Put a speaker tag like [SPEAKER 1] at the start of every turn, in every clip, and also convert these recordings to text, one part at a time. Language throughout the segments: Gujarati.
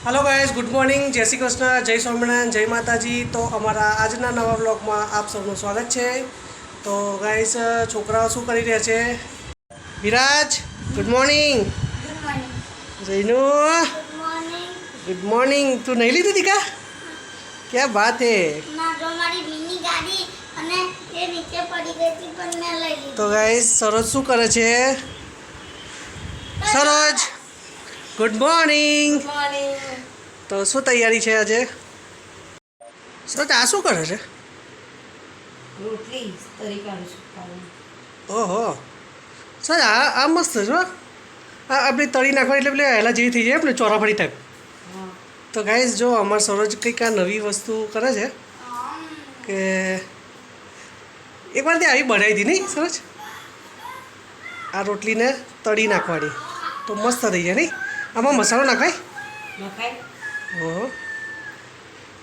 [SPEAKER 1] हेलो गाइस, गुड मॉर्निंग, जय श्री कृष्ण, जय स्वामीनारायण, जय माताजी। तो अमरा आजना नवा ब्लॉग में आप सबનું स्वागत है। तो गाइस छोकराओ શું કરી રહ્યા છે? Viraj, good morning.
[SPEAKER 2] Good morning.
[SPEAKER 1] Jainu,
[SPEAKER 2] good morning.
[SPEAKER 1] Good morning. તું નહીં લીધું દીકા? क्या बात है।
[SPEAKER 2] ના જો મારી મિની ગાડી અને એ નીચે પડી ગઈ હતી પણ મેં લઈ લીધી।
[SPEAKER 1] તો ગાइस સરોજ શું કરે છે? સરોજ, ગુડ મોર્નિંગ।
[SPEAKER 2] Good morning.
[SPEAKER 1] તો શું તૈયારી છે આજે? સરોજ આ શું કરે છે?
[SPEAKER 2] રોટલી તરી કાઢું છું।
[SPEAKER 1] ઓહો, સર આ મસ્ત છે હો। આ આપણી તળી નાખવાની એટલે પેલી પહેલાં જેવી થઈ જાય આપણે ચોરાફળી ટાઈપ। તો ગાઈસ જો અમાર સરોજ કંઈક આ નવી વસ્તુ કરે છે કે એકવાર તે આવી બનાવી હતી નહીં સરોજ? આ રોટલીને તળી નાખવાની તો મસ્ત થઈ જાય નહીં? આમાં મસાલો નાખાય? ઓહો,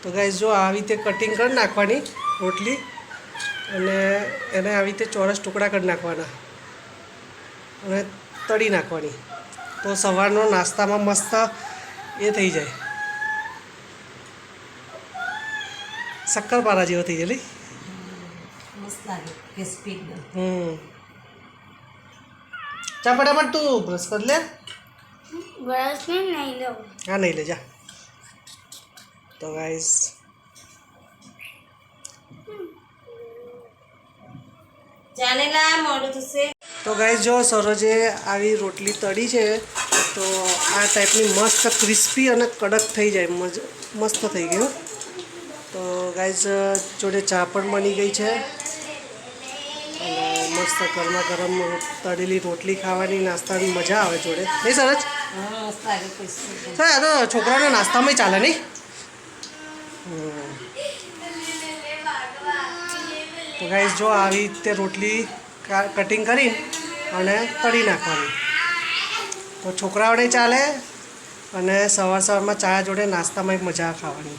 [SPEAKER 1] તો ગાઈસ જો આવી રીતે કટિંગ કરી નાખવાની રોટલી અને એને આવી રીતે ચોરસ ટુકડા કરી નાખવાના અને તળી નાખવાની તો સવારનો નાસ્તામાં મસ્ત એ થઈ જાય, શક્કરપારા જેવો થઈ જાય નહીં?
[SPEAKER 2] મસ્ત લાગે ક્રિસ્પી એકદમ।
[SPEAKER 1] ચા ફટાફટ તું બ્રશ કરી લે।
[SPEAKER 2] બ્રશ નહીં લઉં।
[SPEAKER 1] હા નહીં લે જા। તો ગાઈસ
[SPEAKER 2] જાને લા મોડું થશે।
[SPEAKER 1] તો ગાઈસ જો સરોજે આવી રોટલી તળી છે તો આ ટાઈપની મસ્ત ક્રિસ્પી અને કડક થઈ જાય, મસ્ત થઈ ગયું। તો ગાઈસ જોડે ચા પણ બની ગઈ છે અને મસ્ત ગરમા ગરમ તળેલી રોટલી ખાવાની નાસ્તાની મજા આવે જોડે, નહીં સરોજ?
[SPEAKER 2] મસ્ત લાગે ક્રિસ્પી।
[SPEAKER 1] સર આ તો છોકરાઓના નાસ્તામાં ચાલે નહીં? તો ગાઈસ જો આવી રીતે રોટલી કટિંગ કરી અને તળી નાખવાની તો છોકરાઓને ચાલે અને સવાર સવારમાં ચા જોડે નાસ્તામાં એક મજા ખાવાની।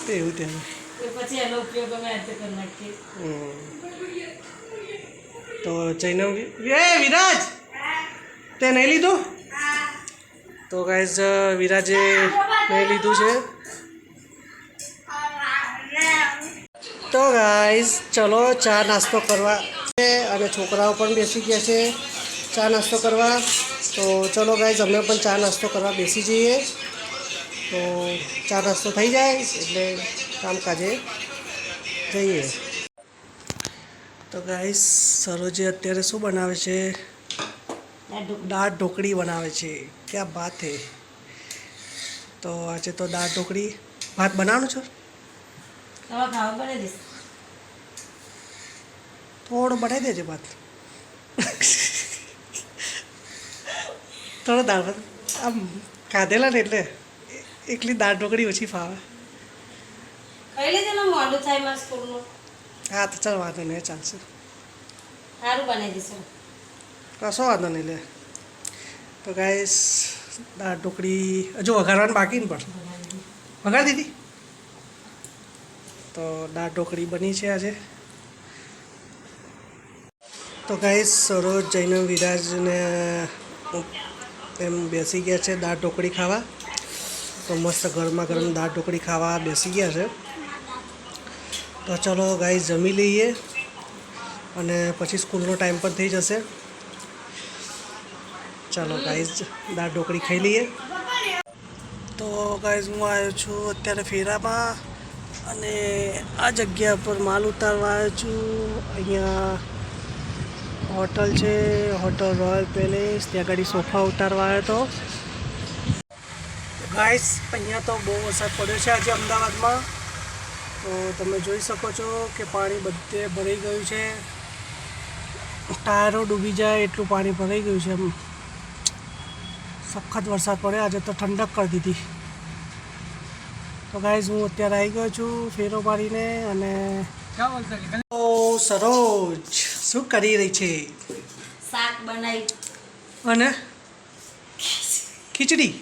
[SPEAKER 1] તો એવું ત્યાં
[SPEAKER 2] પછી એનો ઉપયોગ અમે આ રીતે કરી નાખીએ।
[SPEAKER 1] તો જઈને એ વિરાજ તે નહીં લીધું? તો ગાઈસ વિરાજે નહીં લીધું છે। તો ગાઈસ ચલો ચા નાસ્તો કરવા અને છોકરાઓ પણ બેસી ગયા છે ચા નાસ્તો કરવા। તો ચલો ગાઈસ અમે પણ ચા નાસ્તો કરવા બેસી જઈએ તો ચા નાસ્તો થઈ જાય એટલે કામકાજે જઈએ। તો ગાઈસ સરોજે અત્યારે શું બનાવે છે? દાળ ઢોકળી બનાવે છે। ક્યાં બાત હે। તો આજે તો દાળ ઢોકળી ભાત બનાવવાનું છે? થોડું બનાવી દેજે ભાત, થોડો દાળ ભાત આમ ખાધેલા ને એટલે એકલી દાળ ઢોકળી ઓછી ફાવે।
[SPEAKER 2] ખાઈ લીધેલો મોડું થાય મારા સ્કૂલનું।
[SPEAKER 1] હા તો ચાલ વાંધો નહીં, ચાલશે,
[SPEAKER 2] સારું બનાવી દઈશું।
[SPEAKER 1] કશો વાંધો નહીં લે। તો ગાઈસ દાળ ઢોકળી હજુ વઘારવાનું બાકી ને? પણ વઘારી દીધી? તો દાળ ઢોકળી બની છે આજે। તો ગાઈસ સરોજ, જૈનમ, વિરાજને એમ બેસી ગયા છે દાળ ઢોકળી ખાવા। તો મસ્ત ગરમા ગરમ દાળ ઢોકળી ખાવા બેસી ગયા છે। તો ચલો ગાઈસ જમી લઈએ અને પછી સ્કૂલનો ટાઈમ પણ થઈ જશે। ચાલો ગાઈસ દાળ ઢોકળી ખાઈ લઈએ। તો ગાઈસ હું આવ્યો છું અત્યારે ફેરામાં અને આ જગ્યા પર માલ ઉતારવા આવ્યો છું। અહીંયા હોટલ છે, હોટલ રોયલ પેલેસ, ત્યાં ગાડી સોફા ઉતારવા આવ્યો હતો। ગાઈસ અહીંયા તો બહુ વરસાદ પડ્યો છે આજે અમદાવાદમાં। તો તમે જોઈ શકો છો કે પાણી બધે ભરાઈ ગયું છે, ટાયરો ડૂબી જાય એટલું પાણી ભરાઈ ગયું છે। એમ સખત વરસાદ પડ્યો આજે તો ઠંડક કરી દીધી। તો ગાઈસ હું અત્યારે આવી ગયો છું ફેરો મારીને અને ઓ સરોજ શું કરી રહી છે?
[SPEAKER 2] શાક બનાવી
[SPEAKER 1] અને ખીચડી?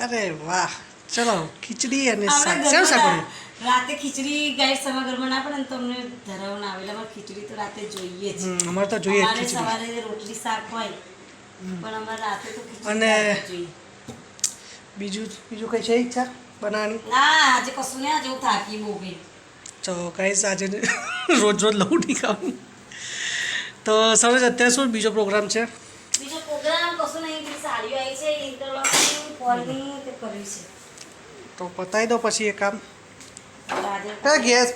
[SPEAKER 1] અરે વાહ, ચલો ખીચડી અને શાક, શેનું શાક બન્યું?
[SPEAKER 3] રાતે ખીચડી ગાઈડ સવા ઘરમાં ના પડે ને તો અમને ધરાવ ના આવે એટલે અમારે ખીચડી તો રાતે જોઈએ જ
[SPEAKER 1] અમારે તો જોઈએ જ
[SPEAKER 3] અમારે
[SPEAKER 1] ખીચડી.
[SPEAKER 3] સવારે રોટલી શાક હોય પણ અમારે રાતે તો ખીચડી
[SPEAKER 1] અને
[SPEAKER 3] દાળ જ જોઈએ.
[SPEAKER 1] બીજું કંઈ છે ઈચ્છા બનાવવાની?
[SPEAKER 3] ના આજે કશું નહીં આજે હું થાકી બહુ ગઈ
[SPEAKER 1] તો ગાઈસ આજે રોજ લઉં નહીં ખાવાનું. તો સરસ અત્યારે શું બીજો પ્રોગ્રામ છે?
[SPEAKER 3] બીજો પ્રોગ્રામ કશું નહીં પેલી સાડીઓ આવી છે ઇન્ટરલોકની ફોલની તે કર્યું છે
[SPEAKER 1] તો પતાવી દો પછી એ કામ.
[SPEAKER 3] એટલે આજે
[SPEAKER 1] ગેસ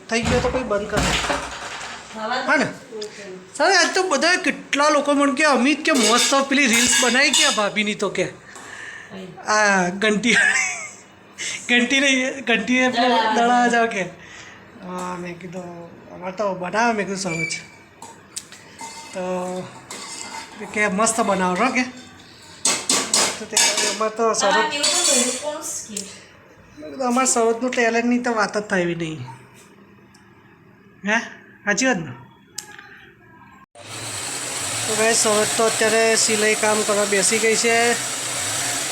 [SPEAKER 1] થઈ ગયો તો પછી બંધ કરો.
[SPEAKER 3] ખાવા
[SPEAKER 1] હા ને? સર આજ તો બધા કેટલા લોકો મને કે અમિત કે મસ્ત પેલી રીલ્સ બનાવી કે ભાભીની તો કે આ ઘંટી દડા જાવ કે હા મેં કીધું અમારે તો બનાવે મેં કીધું સારું છે તો કે મસ્ત બનાવો રો કે તો તે અમારે તો સરસ અમારે સરસનું ટેલેન્ટની તો વાત જ થાય નહીં હે સાચી વાત ને. તો ભાઈ સરસ તો અત્યારે સિલાઈ કામ કરવા બેસી ગઈ છે,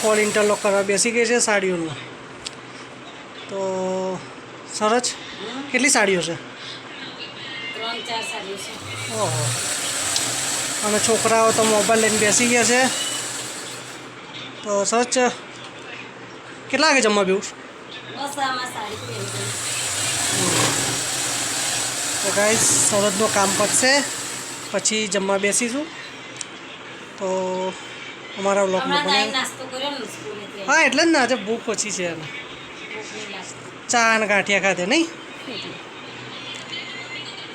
[SPEAKER 1] ફોલ ઇન્ટરલોક કરવા બેસી ગઈ છે સાડીઓનું. તો સરસ કેટલી સાડીઓ છે?
[SPEAKER 3] 3-4 સાડીઓ છે.
[SPEAKER 1] ઓહો. અને છોકરાઓ તો મોબાઈલ લઈને બેસી ગયા છે. તો સરસ છે. કેટલા વાગે જમવા બેવું?
[SPEAKER 3] બસ આમાં સાડી પહેરી ગઈ.
[SPEAKER 1] તો ગાઈસ સરસનું કામ પતશે પછી જમવા બેસીશું. તો અમારા વ્લોગમાં
[SPEAKER 3] હમણાં
[SPEAKER 1] બને.
[SPEAKER 3] ટાઈમ નાસ્તો કર્યો ને સ્કૂલેથી
[SPEAKER 1] હા એટલે જ ને આજે ભૂખ ઓછી છે એને.
[SPEAKER 3] ભૂખ નહીં લાગતી.
[SPEAKER 1] ચા અને ગાંઠિયા ખાધે નહીં.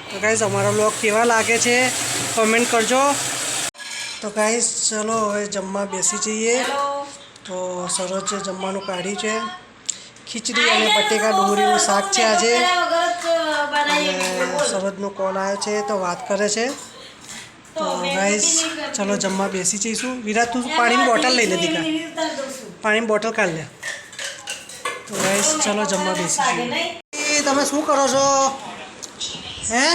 [SPEAKER 1] તો ગાઈસ અમારો વ્લોગ કેવા લાગે છે કોમેન્ટ કરજો. તો ગાઈસ ચલો હવે જમવા બેસી જઈએ.
[SPEAKER 3] હેલો
[SPEAKER 1] તો સરસ જે જમવાનું કાઢ્યું છે ખીચડી અને બટેકા ડુંગળીનું શાક છે આજે. અને સરસનો કોલ આવ્યો છે તો વાત કરે છે. તો ગાઈસ ચલો જમવા બેસી જઈશું. વિરાટ તું પાણીની બોટલ લઈ લે દીકા, પાણીની બોટલ કાઢ લે. તો ગાઈસ ચલો જમવા બેસી જઈએ. એ તમે શું કરો છો હે?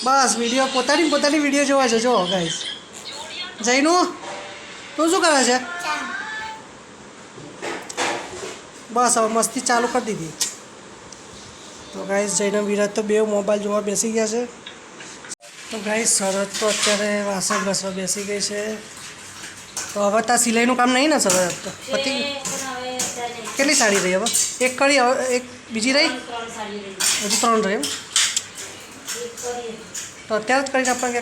[SPEAKER 1] બસ વિડીયો પોતાની વિડીયો જોવા છે જો ગાઈસ. જઈનું તું શું કરે છે?
[SPEAKER 2] ચા
[SPEAKER 1] બસ હવે મસ્તી ચાલુ કરી દીધી. તો ગાઈસ જઈને વિરાટ તો બે મોબાઈલ જોવા બેસી ગયા છે. તો ગાઈસ શરત તો અત્યારે વાસણ ઘસવા બેસી ગઈ છે. તો હવે તાર સિલાઈનું કામ નહીં ને શરત તો પતી ગયું? કેટલી સાડી રહી હવે? એક કરી હવે એક બીજી રહી,
[SPEAKER 3] 3 સાડી રહી.
[SPEAKER 1] હજુ 3 રહી એમ?
[SPEAKER 3] એક કરીએ.
[SPEAKER 1] તો અત્યારે જ કરી નાખવાનું કે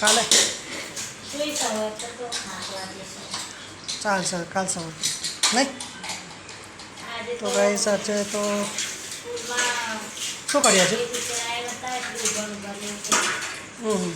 [SPEAKER 1] કાલે?
[SPEAKER 3] જોઈ સવારે તો થાક લાગે છે.
[SPEAKER 1] ચાલશે કાલ સવાર નહીં.
[SPEAKER 3] આજે
[SPEAKER 1] તો ગાઈસ આજે તો
[SPEAKER 3] સ્કૂલમાં
[SPEAKER 1] શું કર્યા છે?
[SPEAKER 3] એક ટીચર આવ્યા હતા એટલે ઊભા ઊભા ને
[SPEAKER 1] હમ